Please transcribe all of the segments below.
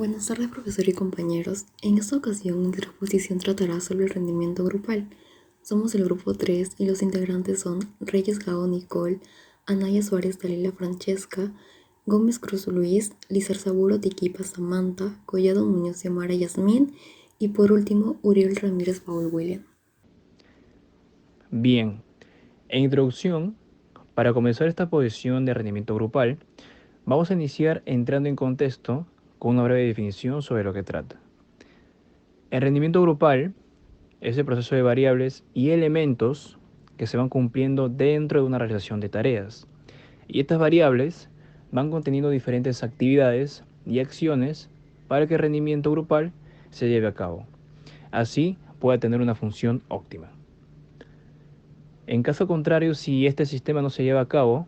Buenas tardes, profesor y compañeros. En esta ocasión, nuestra exposición tratará sobre el rendimiento grupal. Somos el grupo 3 y los integrantes son Reyes Gao Nicole, Anaya Suárez Dalila Francesca, Gómez Cruz Luis, Lizarzaburo Tiquipa Samantha, Collado Muñoz Xiomara Yasmín y por último, Uriel Ramírez Paul William. Bien, en introducción, para comenzar esta exposición de rendimiento grupal, vamos a iniciar entrando en contexto con una breve definición sobre lo que trata. El rendimiento grupal es el proceso de variables y elementos que se van cumpliendo dentro de una realización de tareas. Y estas variables van conteniendo diferentes actividades y acciones para que el rendimiento grupal se lleve a cabo. Así pueda tener una función óptima. En caso contrario, si este sistema no se lleva a cabo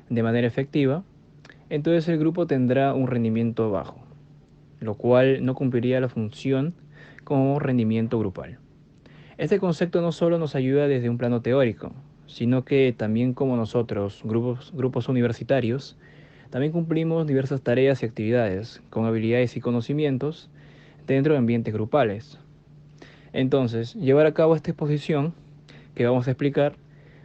de manera efectiva, entonces el grupo tendrá un rendimiento bajo, lo cual no cumpliría la función como rendimiento grupal. Este concepto no solo nos ayuda desde un plano teórico, sino que también como nosotros, grupos universitarios, también cumplimos diversas tareas y actividades con habilidades y conocimientos dentro de ambientes grupales. Entonces, llevar a cabo esta exposición que vamos a explicar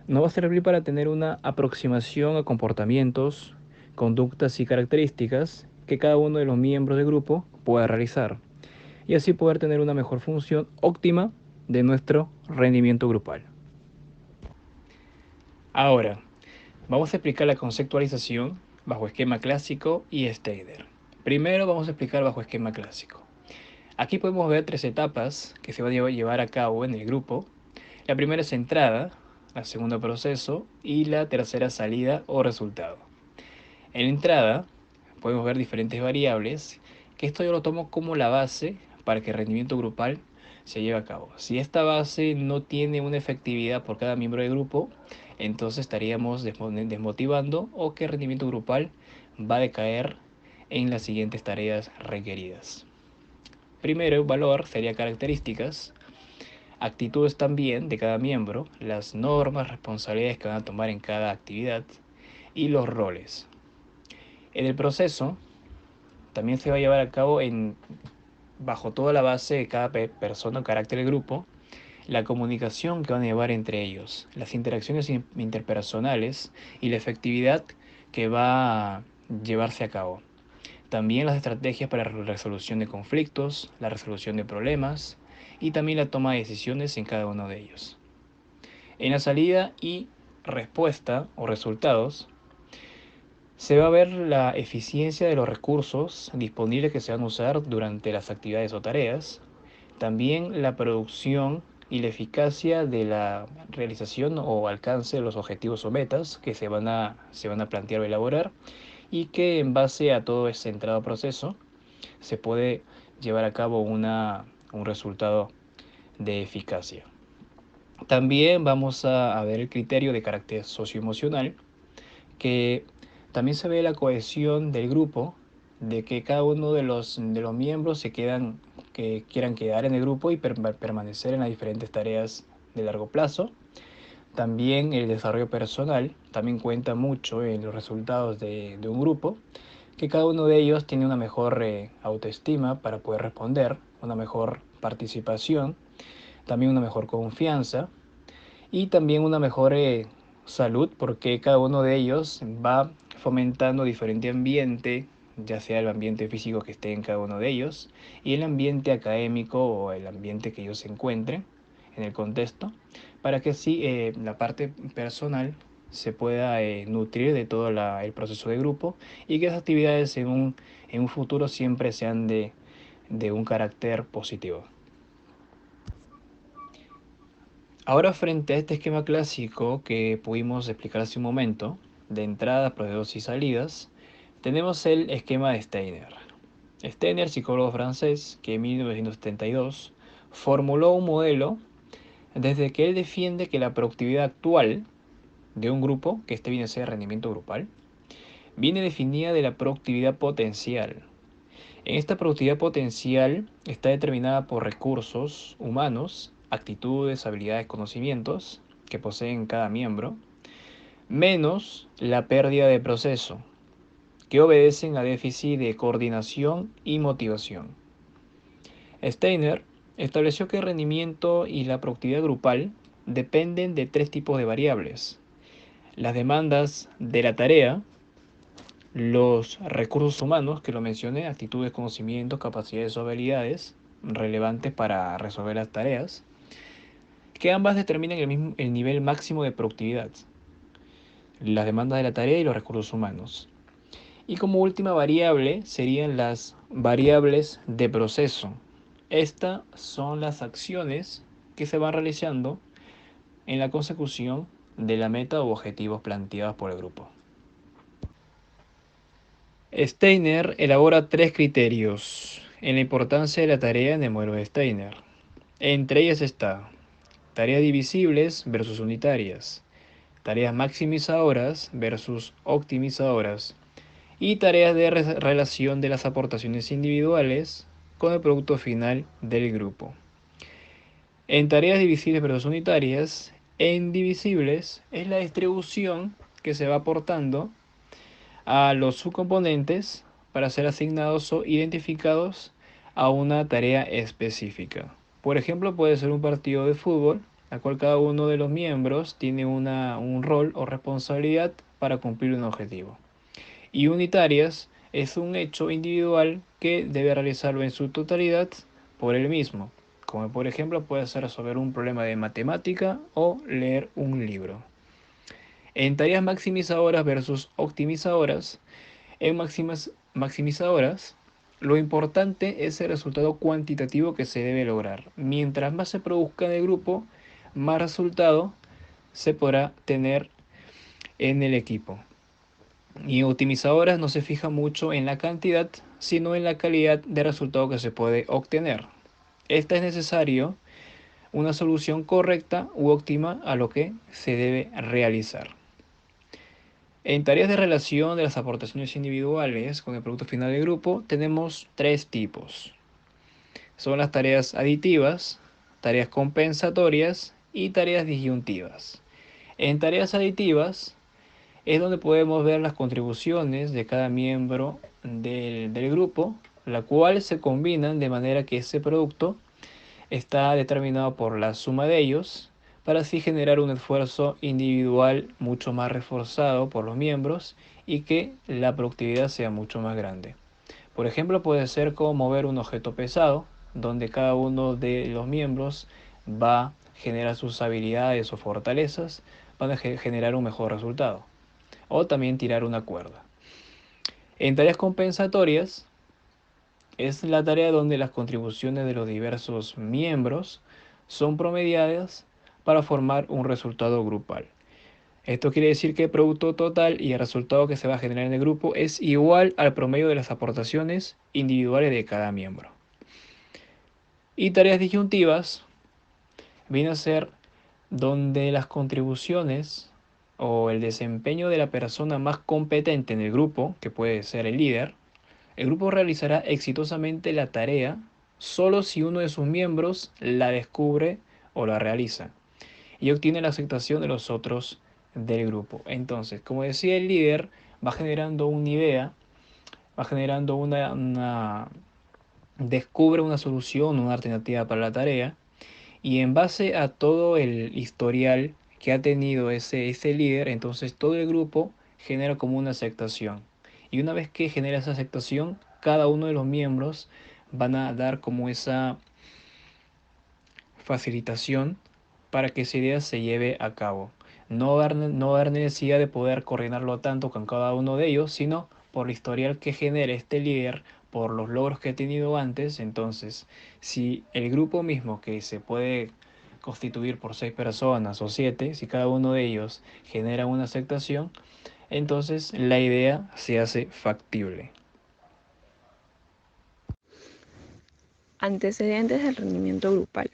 nos va a servir para tener una aproximación a comportamientos, conductas y características que cada uno de los miembros del grupo pueda realizar y así poder tener una mejor función óptima de nuestro rendimiento grupal. Ahora, vamos a explicar la conceptualización bajo esquema clásico y Steiner. Primero vamos a explicar bajo esquema clásico. Aquí podemos ver tres etapas que se van a llevar a cabo en el grupo. La primera es entrada, la segunda proceso y la tercera salida o resultado. En la entrada podemos ver diferentes variables, que esto yo lo tomo como la base para que el rendimiento grupal se lleve a cabo. Si esta base no tiene una efectividad por cada miembro del grupo, entonces estaríamos desmotivando o que el rendimiento grupal va a decaer en las siguientes tareas requeridas. Primero, el valor sería características, actitudes también de cada miembro, las normas, responsabilidades que van a tomar en cada actividad y los roles. En el proceso también se va a llevar a cabo bajo toda la base de cada persona o carácter del grupo, la comunicación que van a llevar entre ellos, las interacciones interpersonales y la efectividad que va a llevarse a cabo. También las estrategias para la resolución de conflictos, la resolución de problemas y también la toma de decisiones en cada uno de ellos. En la salida y respuesta o resultados, se va a ver la eficiencia de los recursos disponibles que se van a usar durante las actividades o tareas, también la producción y la eficacia de la realización o alcance de los objetivos o metas que se van a plantear o elaborar y que en base a todo ese entrado proceso se puede llevar a cabo un resultado de eficacia. También vamos a ver el criterio de carácter socioemocional, que también se ve la cohesión del grupo, de que cada uno de los miembros que quieran quedar en el grupo y permanecer en las diferentes tareas de largo plazo. También el desarrollo personal también cuenta mucho en los resultados de un grupo, que cada uno de ellos tiene una mejor autoestima para poder responder, una mejor participación, también una mejor confianza y también una mejor salud, porque cada uno de ellos va fomentando diferente ambiente, ya sea el ambiente físico que esté en cada uno de ellos y el ambiente académico o el ambiente que ellos se encuentren en el contexto, para que así la parte personal se pueda nutrir de todo el proceso de grupo y que esas actividades en un futuro siempre sean de un carácter positivo. Ahora, frente a este esquema clásico que pudimos explicar hace un momento, de entradas, procesos y salidas, tenemos el esquema de Steiner. Steiner, psicólogo francés, que en 1972 formuló un modelo desde que él defiende que la productividad actual de un grupo, que este viene a ser rendimiento grupal, viene definida de la productividad potencial. En esta productividad potencial está determinada por recursos humanos, actitudes, habilidades, conocimientos que poseen cada miembro, menos la pérdida de proceso, que obedecen a déficit de coordinación y motivación. Steiner estableció que el rendimiento y la productividad grupal dependen de tres tipos de variables: las demandas de la tarea, los recursos humanos, que lo mencioné, actitudes, conocimientos, capacidades o habilidades relevantes para resolver las tareas, que ambas determinan el nivel máximo de productividad, las demandas de la tarea y los recursos humanos. Y como última variable serían las variables de proceso. Estas son las acciones que se van realizando en la consecución de la meta u objetivos planteados por el grupo. Steiner elabora tres criterios en la importancia de la tarea en el modelo de Steiner. Entre ellas está tareas divisibles versus unitarias, tareas maximizadoras versus optimizadoras y tareas de relación de las aportaciones individuales con el producto final del grupo. En tareas divisibles versus unitarias, en divisibles es la distribución que se va aportando a los subcomponentes para ser asignados o identificados a una tarea específica. Por ejemplo, puede ser un partido de fútbol, al cual cada uno de los miembros tiene un rol o responsabilidad para cumplir un objetivo. Y unitarias es un hecho individual que debe realizarlo en su totalidad por él mismo, como por ejemplo puede ser resolver un problema de matemática o leer un libro. En tareas maximizadoras versus optimizadoras, en maximizadoras, lo importante es el resultado cuantitativo que se debe lograr. Mientras más se produzca en el grupo, más resultado se podrá tener en el equipo. Y optimizadoras no se fija mucho en la cantidad, sino en la calidad de resultado que se puede obtener. Esta es necesario una solución correcta u óptima a lo que se debe realizar. En tareas de relación de las aportaciones individuales con el producto final del grupo tenemos tres tipos. Son las tareas aditivas, tareas compensatorias y tareas disyuntivas. En tareas aditivas es donde podemos ver las contribuciones de cada miembro del grupo, la cual se combinan de manera que ese producto está determinado por la suma de ellos, para así generar un esfuerzo individual mucho más reforzado por los miembros y que la productividad sea mucho más grande. Por ejemplo, puede ser como mover un objeto pesado, donde cada uno de los miembros va a generar sus habilidades o fortalezas para generar un mejor resultado. O también tirar una cuerda. En tareas compensatorias, es la tarea donde las contribuciones de los diversos miembros son promediadas para formar un resultado grupal. Esto quiere decir que el producto total y el resultado que se va a generar en el grupo es igual al promedio de las aportaciones individuales de cada miembro. Y tareas disyuntivas viene a ser donde las contribuciones o el desempeño de la persona más competente en el grupo, que puede ser el líder, el grupo realizará exitosamente la tarea solo si uno de sus miembros la descubre o la realiza y obtiene la aceptación de los otros del grupo. Entonces, como decía el líder, va generando una idea, va generando descubre una solución, una alternativa para la tarea, y en base a todo el historial que ha tenido ese líder, entonces todo el grupo genera como una aceptación. Y una vez que genera esa aceptación, cada uno de los miembros van a dar como esa facilitación para que esa idea se lleve a cabo. No dar necesidad de poder coordinarlo tanto con cada uno de ellos, sino por el historial que genera este líder, por los logros que ha tenido antes. Entonces, si el grupo mismo, que se puede constituir por 6 personas o 7, si cada uno de ellos genera una aceptación, entonces la idea se hace factible. Antecedentes del rendimiento grupal.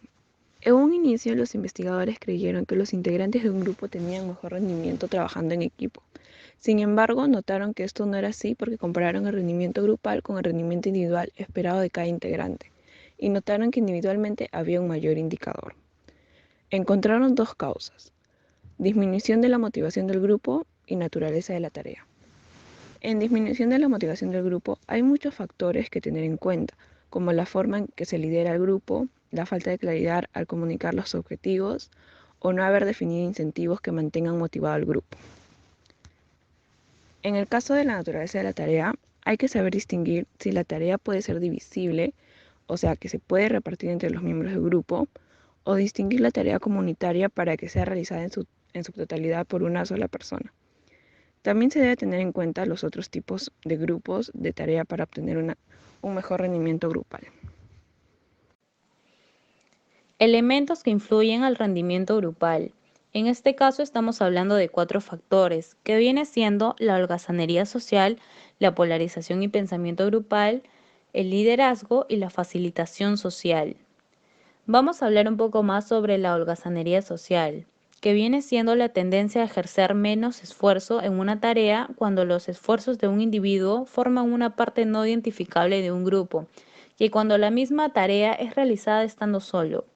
En un inicio, los investigadores creyeron que los integrantes de un grupo tenían mejor rendimiento trabajando en equipo. Sin embargo, notaron que esto no era así porque compararon el rendimiento grupal con el rendimiento individual esperado de cada integrante, y notaron que individualmente había un mayor indicador. Encontraron dos causas: disminución de la motivación del grupo y naturaleza de la tarea. En disminución de la motivación del grupo hay muchos factores que tener en cuenta, como la forma en que se lidera el grupo, la falta de claridad al comunicar los objetivos o no haber definido incentivos que mantengan motivado al grupo. En el caso de la naturaleza de la tarea, hay que saber distinguir si la tarea puede ser divisible, o sea, que se puede repartir entre los miembros del grupo, o distinguir la tarea comunitaria para que sea realizada en su totalidad por una sola persona. También se debe tener en cuenta los otros tipos de grupos de tarea para obtener un mejor rendimiento grupal. Elementos que influyen al rendimiento grupal. En este caso estamos hablando de 4 factores, que viene siendo la holgazanería social, la polarización y pensamiento grupal, el liderazgo y la facilitación social. Vamos a hablar un poco más sobre la holgazanería social, que viene siendo la tendencia a ejercer menos esfuerzo en una tarea cuando los esfuerzos de un individuo forman una parte no identificable de un grupo, que cuando la misma tarea es realizada estando solo.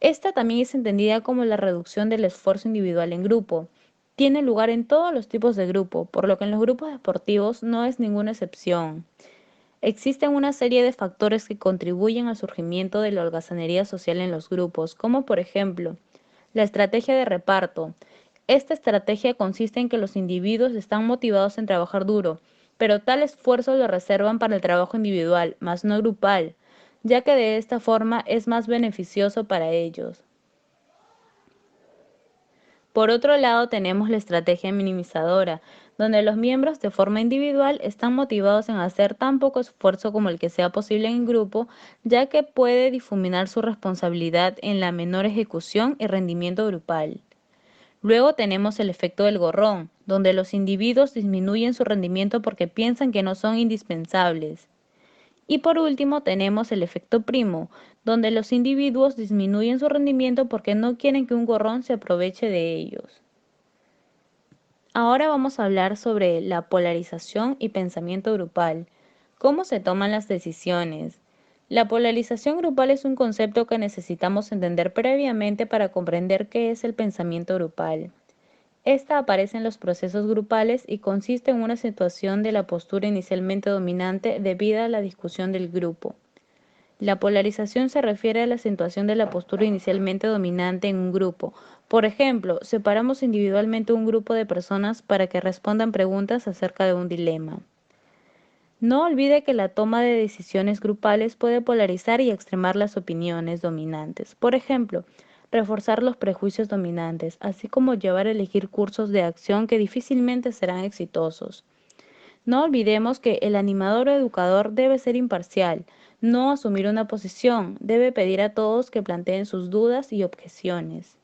Esta también es entendida como la reducción del esfuerzo individual en grupo. Tiene lugar en todos los tipos de grupo, por lo que en los grupos deportivos no es ninguna excepción. Existen una serie de factores que contribuyen al surgimiento de la holgazanería social en los grupos, como por ejemplo, la estrategia de reparto. Esta estrategia consiste en que los individuos están motivados en trabajar duro, pero tal esfuerzo lo reservan para el trabajo individual, más no grupal, ya que de esta forma es más beneficioso para ellos. Por otro lado, tenemos la estrategia minimizadora, donde los miembros de forma individual están motivados en hacer tan poco esfuerzo como el que sea posible en grupo, ya que puede difuminar su responsabilidad en la menor ejecución y rendimiento grupal. Luego tenemos el efecto del gorrón, donde los individuos disminuyen su rendimiento porque piensan que no son indispensables. Y por último tenemos el efecto primo, donde los individuos disminuyen su rendimiento porque no quieren que un gorrón se aproveche de ellos. Ahora vamos a hablar sobre la polarización y pensamiento grupal. ¿Cómo se toman las decisiones? La polarización grupal es un concepto que necesitamos entender previamente para comprender qué es el pensamiento grupal. Esta aparece en los procesos grupales y consiste en una situación de la postura inicialmente dominante debido a la discusión del grupo. La polarización se refiere a la acentuación de la postura inicialmente dominante en un grupo. Por ejemplo, separamos individualmente un grupo de personas para que respondan preguntas acerca de un dilema. No olvide que la toma de decisiones grupales puede polarizar y extremar las opiniones dominantes. Por ejemplo, reforzar los prejuicios dominantes, así como llevar a elegir cursos de acción que difícilmente serán exitosos. No olvidemos que el animador o educador debe ser imparcial, no asumir una posición, debe pedir a todos que planteen sus dudas y objeciones.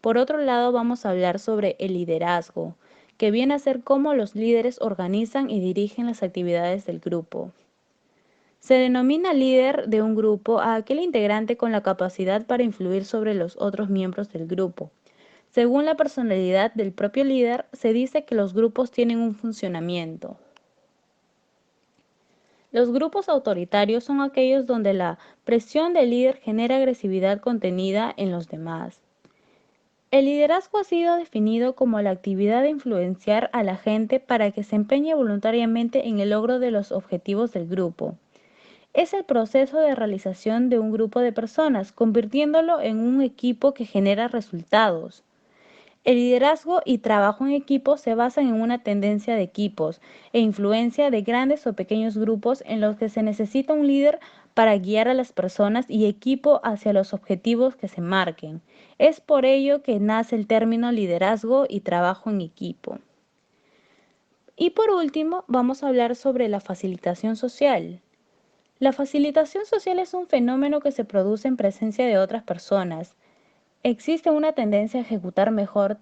Por otro lado, vamos a hablar sobre el liderazgo, que viene a ser cómo los líderes organizan y dirigen las actividades del grupo. Se denomina líder de un grupo a aquel integrante con la capacidad para influir sobre los otros miembros del grupo. Según la personalidad del propio líder, se dice que los grupos tienen un funcionamiento. Los grupos autoritarios son aquellos donde la presión del líder genera agresividad contenida en los demás. El liderazgo ha sido definido como la actividad de influenciar a la gente para que se empeñe voluntariamente en el logro de los objetivos del grupo. Es el proceso de realización de un grupo de personas, convirtiéndolo en un equipo que genera resultados. El liderazgo y trabajo en equipo se basan en una tendencia de equipos e influencia de grandes o pequeños grupos en los que se necesita un líder para guiar a las personas y equipo hacia los objetivos que se marquen. Es por ello que nace el término liderazgo y trabajo en equipo. Y por último, vamos a hablar sobre la facilitación social. La facilitación social es un fenómeno que se produce en presencia de otras personas. Existe una tendencia a ejecutar mejor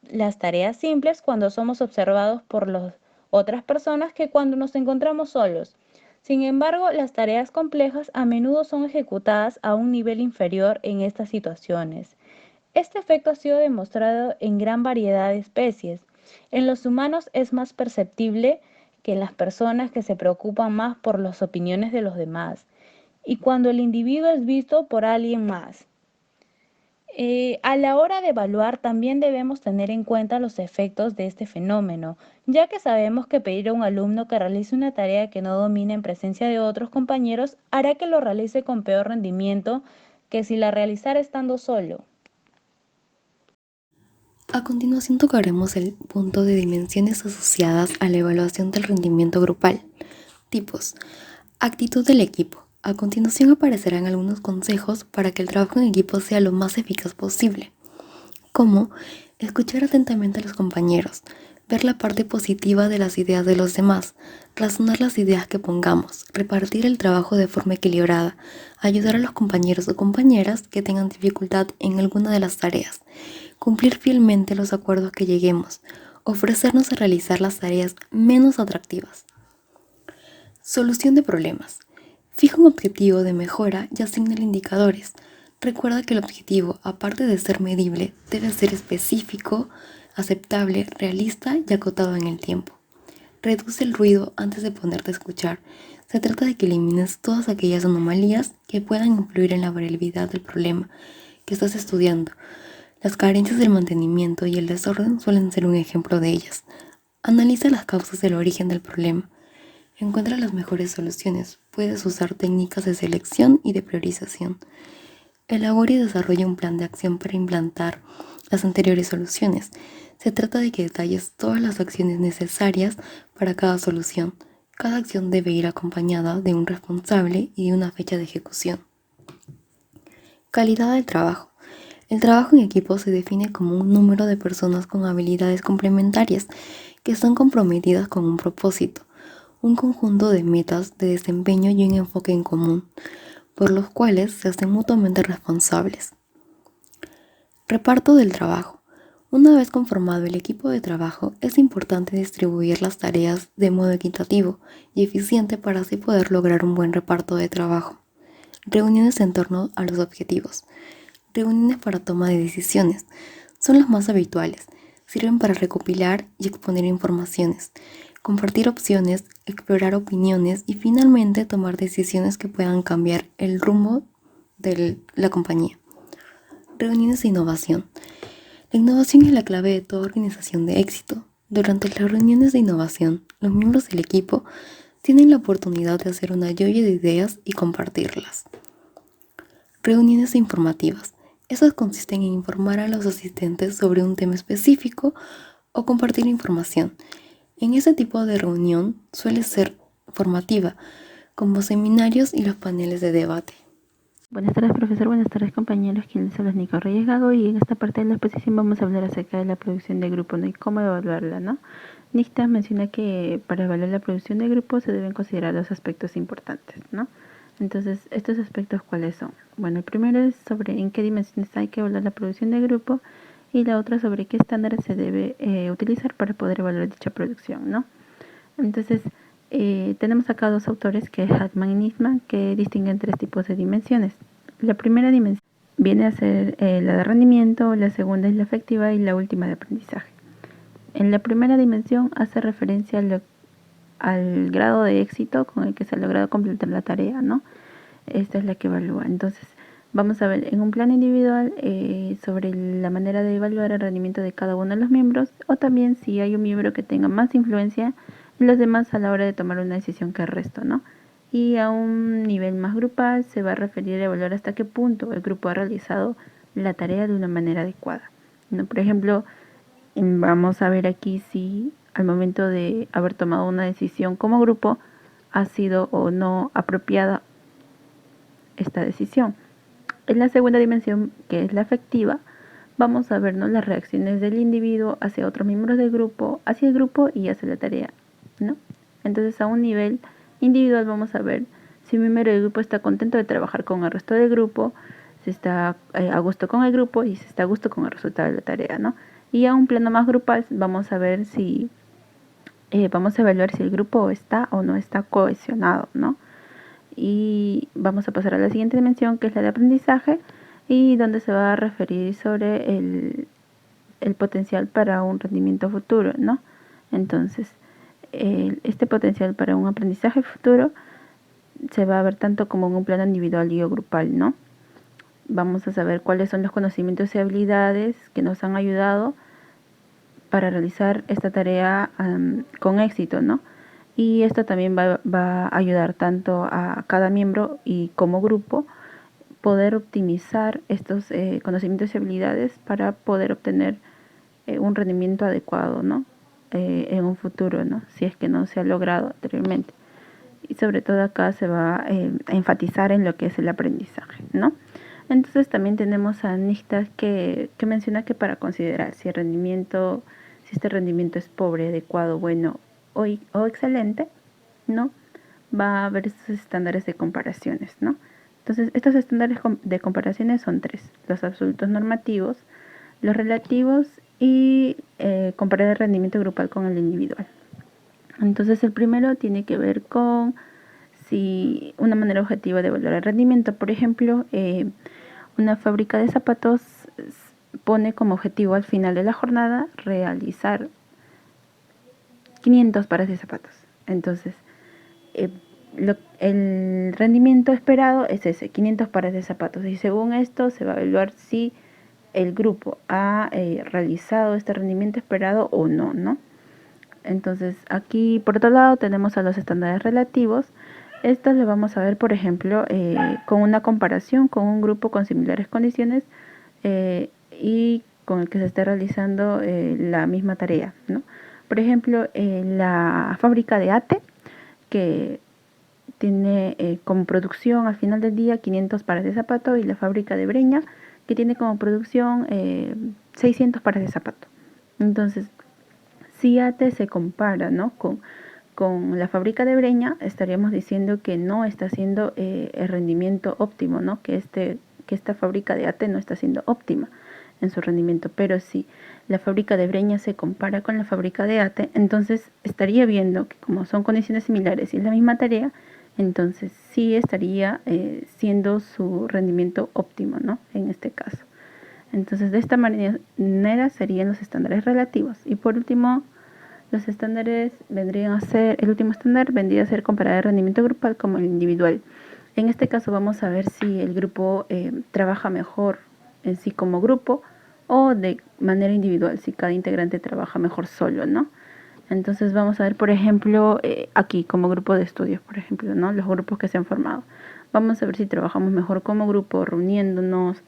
las tareas simples cuando somos observados por las otras personas que cuando nos encontramos solos. Sin embargo, las tareas complejas a menudo son ejecutadas a un nivel inferior en estas situaciones. Este efecto ha sido demostrado en gran variedad de especies. En los humanos es más perceptible que en las personas que se preocupan más por las opiniones de los demás y cuando el individuo es visto por alguien más. A la hora de evaluar también debemos tener en cuenta los efectos de este fenómeno, ya que sabemos que pedir a un alumno que realice una tarea que no domine en presencia de otros compañeros hará que lo realice con peor rendimiento que si la realizara estando solo. A continuación tocaremos el punto de dimensiones asociadas a la evaluación del rendimiento grupal. Tipos. Actitud del equipo. A continuación aparecerán algunos consejos para que el trabajo en equipo sea lo más eficaz posible, como escuchar atentamente a los compañeros, ver la parte positiva de las ideas de los demás, razonar las ideas que pongamos, repartir el trabajo de forma equilibrada, ayudar a los compañeros o compañeras que tengan dificultad en alguna de las tareas, cumplir fielmente los acuerdos que lleguemos, ofrecernos a realizar las tareas menos atractivas. Solución de problemas. Fija un objetivo de mejora y asignale indicadores. Recuerda que el objetivo, aparte de ser medible, debe ser específico, aceptable, realista y acotado en el tiempo. Reduce el ruido antes de ponerte a escuchar. Se trata de que elimines todas aquellas anomalías que puedan influir en la variabilidad del problema que estás estudiando. Las carencias del mantenimiento y el desorden suelen ser un ejemplo de ellas. Analiza las causas del origen del problema. Encuentra las mejores soluciones. Puedes usar técnicas de selección y de priorización. Elabora y desarrolla un plan de acción para implantar las anteriores soluciones. Se trata de que detalles todas las acciones necesarias para cada solución. Cada acción debe ir acompañada de un responsable y de una fecha de ejecución. Calidad del trabajo. El trabajo en equipo se define como un número de personas con habilidades complementarias que están comprometidas con un propósito, un conjunto de metas de desempeño y un enfoque en común, por los cuales se hacen mutuamente responsables. Reparto del trabajo. Una vez conformado el equipo de trabajo, es importante distribuir las tareas de modo equitativo y eficiente para así poder lograr un buen reparto de trabajo. Reuniones en torno a los objetivos. Reuniones para toma de decisiones. Son las más habituales. Sirven para recopilar y exponer informaciones, compartir opciones, explorar opiniones y finalmente tomar decisiones que puedan cambiar el rumbo de la compañía. Reuniones de innovación. La innovación es la clave de toda organización de éxito. Durante las reuniones de innovación, los miembros del equipo tienen la oportunidad de hacer una lluvia de ideas y compartirlas. Reuniones informativas. Esas consisten en informar a los asistentes sobre un tema específico o compartir información. En ese tipo de reunión suele ser formativa, como seminarios y los paneles de debate. Buenas tardes, profesor. Buenas tardes, compañeros. Quien les habla es Nico Reyes Gago y en esta parte de la exposición vamos a hablar acerca de la producción de grupo, ¿no? Y cómo evaluarla, ¿no? Nicta menciona que para evaluar la producción de grupo se deben considerar dos aspectos importantes, ¿no? Entonces, ¿estos aspectos cuáles son? Bueno, el primero es sobre en qué dimensiones hay que evaluar la producción de grupo y la otra sobre qué estándares se debe utilizar para poder evaluar dicha producción, ¿no? Entonces, tenemos acá dos autores, que es Hartman y Nisman, que distinguen tres tipos de dimensiones. La primera dimensión viene a ser la de rendimiento, la segunda es la afectiva y la última de aprendizaje. En la primera dimensión hace referencia al grado de éxito con el que se ha logrado completar la tarea, ¿no? Esta es la que evalúa. Entonces, vamos a ver en un plano individual sobre la manera de evaluar el rendimiento de cada uno de los miembros, o también si hay un miembro que tenga más influencia en los demás a la hora de tomar una decisión que el resto, ¿no? Y a un nivel más grupal se va a referir a evaluar hasta qué punto el grupo ha realizado la tarea de una manera adecuada, ¿no? Por ejemplo, vamos a ver aquí si al momento de haber tomado una decisión como grupo ha sido o no apropiada esta decisión. En la segunda dimensión, que es la afectiva, vamos a vernos las reacciones del individuo hacia otros miembros del grupo, hacia el grupo y hacia la tarea, ¿no? Entonces, a un nivel individual vamos a ver si un miembro del grupo está contento de trabajar con el resto del grupo, si está a gusto con el grupo y si está a gusto con el resultado de la tarea, ¿no? Y a un plano más grupal vamos a ver si vamos a evaluar si el grupo está o no está cohesionado, ¿no? Y vamos a pasar a la siguiente dimensión, que es la de aprendizaje, y donde se va a referir sobre el potencial para un rendimiento futuro, ¿no? Entonces, este potencial para un aprendizaje futuro se va a ver tanto como en un plano individual y o grupal, ¿no? vamos a saber cuáles son los conocimientos y habilidades que nos han ayudado para realizar esta tarea con éxito, ¿no? Y esto también va a ayudar tanto a cada miembro y como grupo poder optimizar estos conocimientos y habilidades para poder obtener un rendimiento adecuado, ¿no? En un futuro, ¿no? Si es que no se ha logrado anteriormente. Y sobre todo acá se va a enfatizar en lo que es el aprendizaje, ¿no? Entonces también tenemos a Nistas que menciona que para considerar si este rendimiento es pobre, adecuado, bueno o excelente, ¿no? Va a haber estos estándares de comparaciones, ¿no? Entonces, estos estándares de comparaciones son 3: los absolutos normativos, los relativos y comparar el rendimiento grupal con el individual. Entonces, el primero tiene que ver con si una manera objetiva de evaluar el rendimiento. Por ejemplo, una fábrica de zapatos pone como objetivo al final de la jornada realizar 500 pares de zapatos. Entonces, el rendimiento esperado es ese, 500 pares de zapatos. Y según esto se va a evaluar si el grupo ha realizado este rendimiento esperado o no, ¿no? Entonces, aquí por otro lado tenemos a los estándares relativos. Estos los vamos a ver, por ejemplo, con una comparación con un grupo con similares condiciones y con el que se esté realizando la misma tarea, ¿no? Por ejemplo, la fábrica de ATE, que tiene como producción al final del día 500 pares de zapatos, y la fábrica de Breña, que tiene como producción 600 pares de zapatos. Entonces, si ATE se compara, ¿no? con la fábrica de Breña, estaríamos diciendo que no está haciendo el rendimiento óptimo, ¿no? Que esta fábrica de ATE no está siendo óptima en su rendimiento. Pero si la fábrica de Breña se compara con la fábrica de ATE, entonces estaría viendo que como son condiciones similares y es la misma tarea, entonces sí estaría siendo su rendimiento óptimo, ¿no? En este caso. Entonces, de esta manera serían los estándares relativos. Y por último, los estándares el último estándar vendría a ser comparar el rendimiento grupal como el individual. En este caso vamos a ver si el grupo trabaja mejor en sí como grupo o de manera individual, si cada integrante trabaja mejor solo, ¿no? Entonces vamos a ver, por ejemplo, aquí como grupo de estudios, por ejemplo, ¿no? Los grupos que se han formado. Vamos a ver si trabajamos mejor como grupo, reuniéndonos,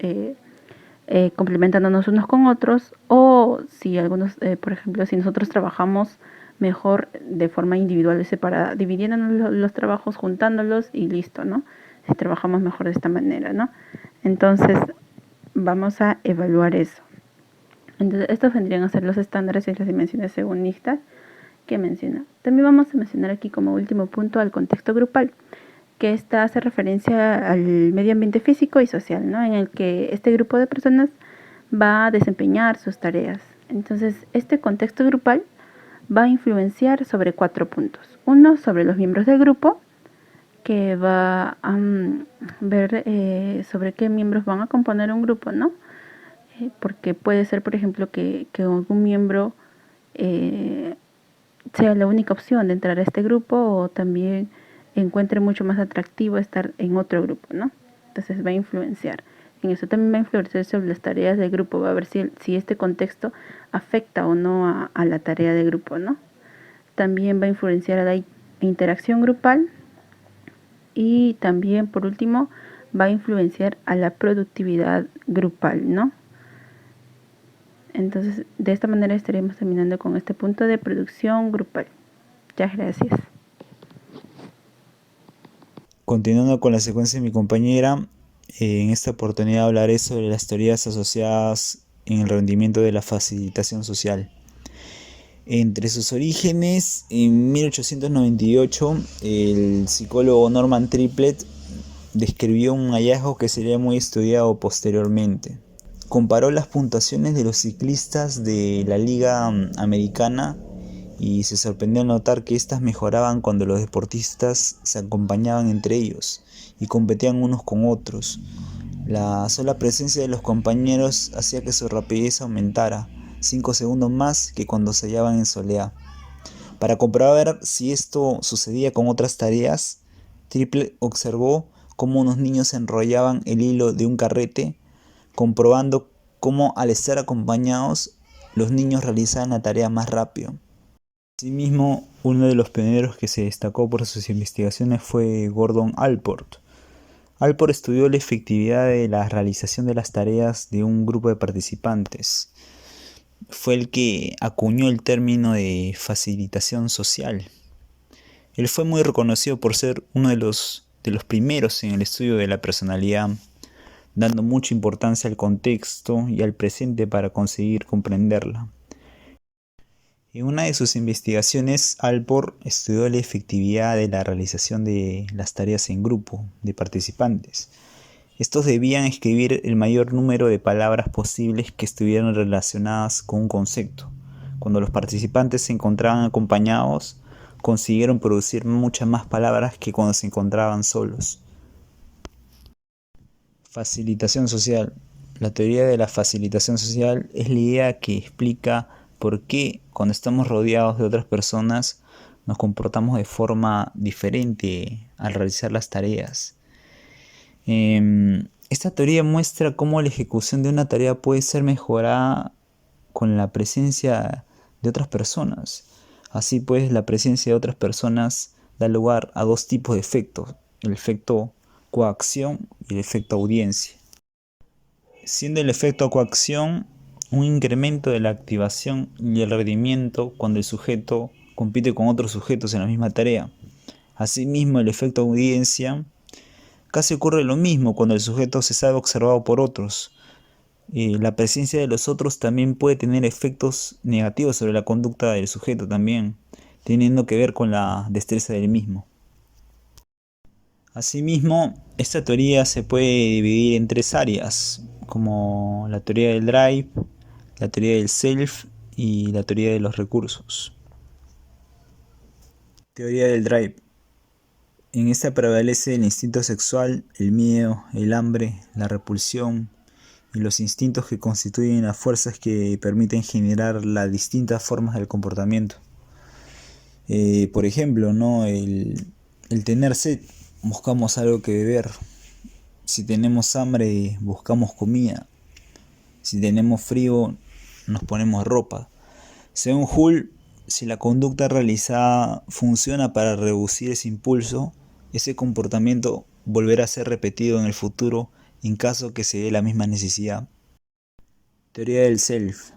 complementándonos unos con otros, o si algunos, por ejemplo, si nosotros trabajamos mejor de forma individual y separada, dividiéndonos los trabajos, juntándolos y listo, ¿no? Si trabajamos mejor de esta manera, ¿no? Entonces, vamos a evaluar eso. Entonces, estos vendrían a ser los estándares y las dimensiones según Nistas que menciona. También vamos a mencionar aquí como último punto al contexto grupal, que esta hace referencia al medio ambiente físico y social, ¿no? En el que este grupo de personas va a desempeñar sus tareas. Entonces, este contexto grupal va a influenciar sobre 4 puntos. Uno, sobre los miembros del grupo, que va a ver sobre qué miembros van a componer un grupo, ¿no? Porque puede ser, por ejemplo, que algún miembro sea la única opción de entrar a este grupo, o también encuentre mucho más atractivo estar en otro grupo, ¿no? Entonces va a influenciar. En eso también va a influenciar sobre las tareas del grupo, va a ver si este contexto afecta o no a la tarea del grupo, ¿no? También va a influenciar a la interacción grupal, y también, por último, va a influenciar a la productividad grupal, ¿no? Entonces, de esta manera estaremos terminando con este punto de producción grupal. Muchas gracias. Continuando con la secuencia de mi compañera, en esta oportunidad hablaré sobre las teorías asociadas en el rendimiento de la facilitación social. Entre sus orígenes, en 1898, el psicólogo Norman Triplett describió un hallazgo que sería muy estudiado posteriormente. Comparó las puntuaciones de los ciclistas de la Liga Americana y se sorprendió al notar que éstas mejoraban cuando los deportistas se acompañaban entre ellos y competían unos con otros. La sola presencia de los compañeros hacía que su rapidez aumentara 5 segundos más que cuando se hallaban en soledad. Para comprobar si esto sucedía con otras tareas, Triplett observó cómo unos niños enrollaban el hilo de un carrete, comprobando cómo al estar acompañados los niños realizaban la tarea más rápido. Asimismo, uno de los pioneros que se destacó por sus investigaciones fue Gordon Allport. Allport estudió la efectividad de la realización de las tareas de un grupo de participantes. Fue el que acuñó el término de facilitación social. Él fue muy reconocido por ser uno de los primeros en el estudio de la personalidad, dando mucha importancia al contexto y al presente para conseguir comprenderla. En una de sus investigaciones, Allport estudió la efectividad de la realización de las tareas en grupo de participantes. Estos debían escribir el mayor número de palabras posibles que estuvieran relacionadas con un concepto. Cuando los participantes se encontraban acompañados, consiguieron producir muchas más palabras que cuando se encontraban solos. Facilitación social. La teoría de la facilitación social es la idea que explica por qué cuando estamos rodeados de otras personas nos comportamos de forma diferente al realizar las tareas. Esta teoría muestra cómo la ejecución de una tarea puede ser mejorada con la presencia de otras personas. Así pues, la presencia de otras personas da lugar a dos tipos de efectos: el efecto coacción y el efecto audiencia. Siendo el efecto coacción un incremento de la activación y el rendimiento cuando el sujeto compite con otros sujetos en la misma tarea. Asimismo, el efecto audiencia casi ocurre lo mismo cuando el sujeto se sabe observado por otros. La presencia de los otros también puede tener efectos negativos sobre la conducta del sujeto también, teniendo que ver con la destreza del mismo. Asimismo, esta teoría se puede dividir en tres áreas, como la teoría del drive, la teoría del self y la teoría de los recursos. Teoría del drive. En esta prevalece el instinto sexual, el miedo, el hambre, la repulsión y los instintos que constituyen las fuerzas que permiten generar las distintas formas del comportamiento. Por ejemplo, ¿no? el tener sed, buscamos algo que beber. Si tenemos hambre, buscamos comida. Si tenemos frío, nos ponemos ropa. Según Hull, si la conducta realizada funciona para reducir ese impulso, ese comportamiento volverá a ser repetido en el futuro en caso que se dé la misma necesidad. Teoría del self.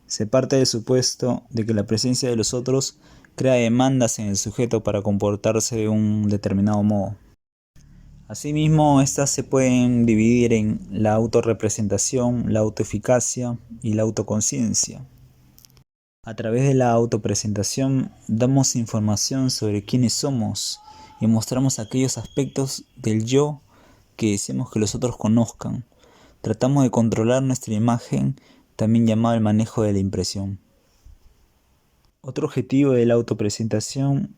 Se parte del supuesto de que la presencia de los otros crea demandas en el sujeto para comportarse de un determinado modo. Asimismo, estas se pueden dividir en la autorrepresentación, la autoeficacia y la autoconciencia. A través de la autopresentación damos información sobre quiénes somos y mostramos aquellos aspectos del yo que deseamos que los otros conozcan. Tratamos de controlar nuestra imagen, también llamado el manejo de la impresión. Otro objetivo de la autopresentación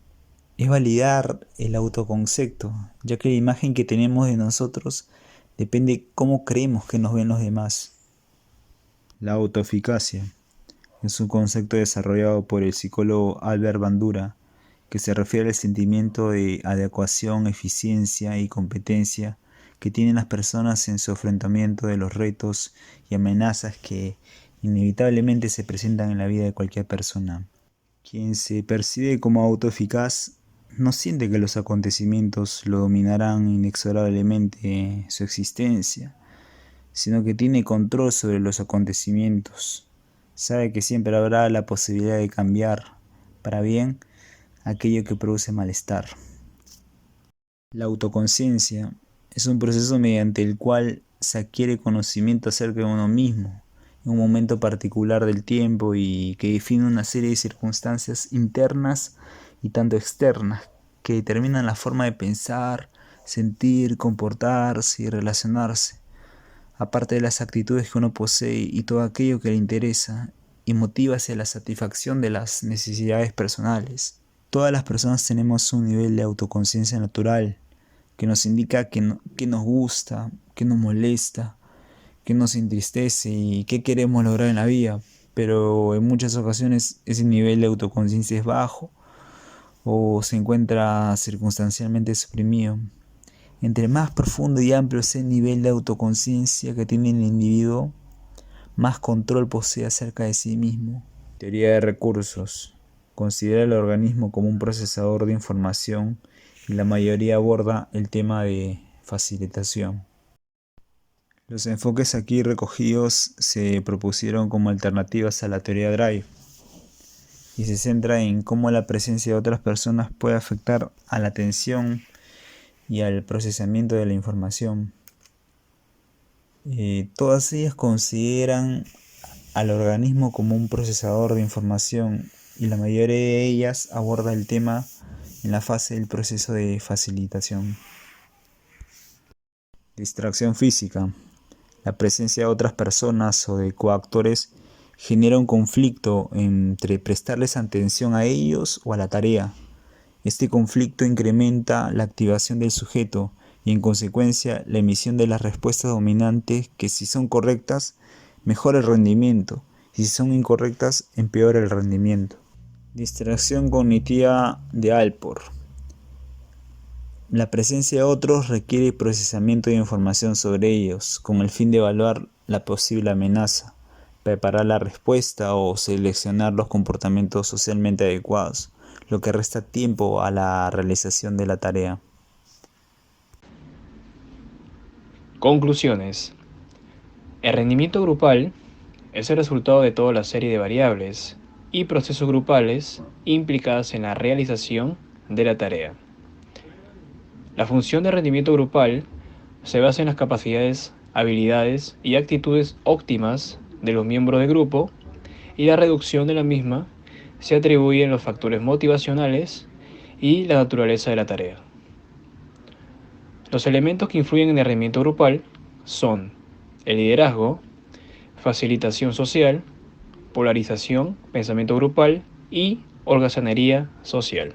es validar el autoconcepto, ya que la imagen que tenemos de nosotros depende de cómo creemos que nos ven los demás. La autoeficacia es un concepto desarrollado por el psicólogo Albert Bandura, que se refiere al sentimiento de adecuación, eficiencia y competencia que tienen las personas en su enfrentamiento de los retos y amenazas que inevitablemente se presentan en la vida de cualquier persona. Quien se percibe como autoeficaz no siente que los acontecimientos lo dominarán inexorablemente su existencia, sino que tiene control sobre los acontecimientos. Sabe que siempre habrá la posibilidad de cambiar para bien aquello que produce malestar. La autoconciencia es un proceso mediante el cual se adquiere conocimiento acerca de uno mismo en un momento particular del tiempo y que define una serie de circunstancias internas y tanto externas que determinan la forma de pensar, sentir, comportarse y relacionarse, aparte de las actitudes que uno posee y todo aquello que le interesa y motiva hacia la satisfacción de las necesidades personales. Todas las personas tenemos un nivel de autoconciencia natural que nos indica qué nos gusta, qué nos molesta, qué nos entristece y qué queremos lograr en la vida, pero en muchas ocasiones ese nivel de autoconciencia es bajo o se encuentra circunstancialmente suprimido. Entre más profundo y amplio sea el nivel de autoconciencia que tiene el individuo, más control posee acerca de sí mismo. Teoría de recursos. Considera el organismo como un procesador de información y la mayoría aborda el tema de facilitación. Los enfoques aquí recogidos se propusieron como alternativas a la teoría Drive y se centra en cómo la presencia de otras personas puede afectar a la atención y al procesamiento de la información. Todas ellas consideran al organismo como un procesador de información y la mayoría de ellas aborda el tema en la fase del proceso de facilitación. Distracción física. La presencia de otras personas o de coactores genera un conflicto entre prestarles atención a ellos o a la tarea. Este conflicto incrementa la activación del sujeto y en consecuencia la emisión de las respuestas dominantes que si son correctas mejora el rendimiento y si son incorrectas empeora el rendimiento. Distracción cognitiva de Alport. La presencia de otros requiere procesamiento de información sobre ellos con el fin de evaluar la posible amenaza, preparar la respuesta o seleccionar los comportamientos socialmente adecuados, lo que resta tiempo a la realización de la tarea. Conclusiones. El rendimiento grupal es el resultado de toda la serie de variables y procesos grupales implicadas en la realización de la tarea. La función de rendimiento grupal se basa en las capacidades, habilidades y actitudes óptimas de los miembros del grupo y la reducción de la misma se atribuye en los factores motivacionales y la naturaleza de la tarea. Los elementos que influyen en el rendimiento grupal son el liderazgo, facilitación social, polarización, pensamiento grupal y holgazanería social.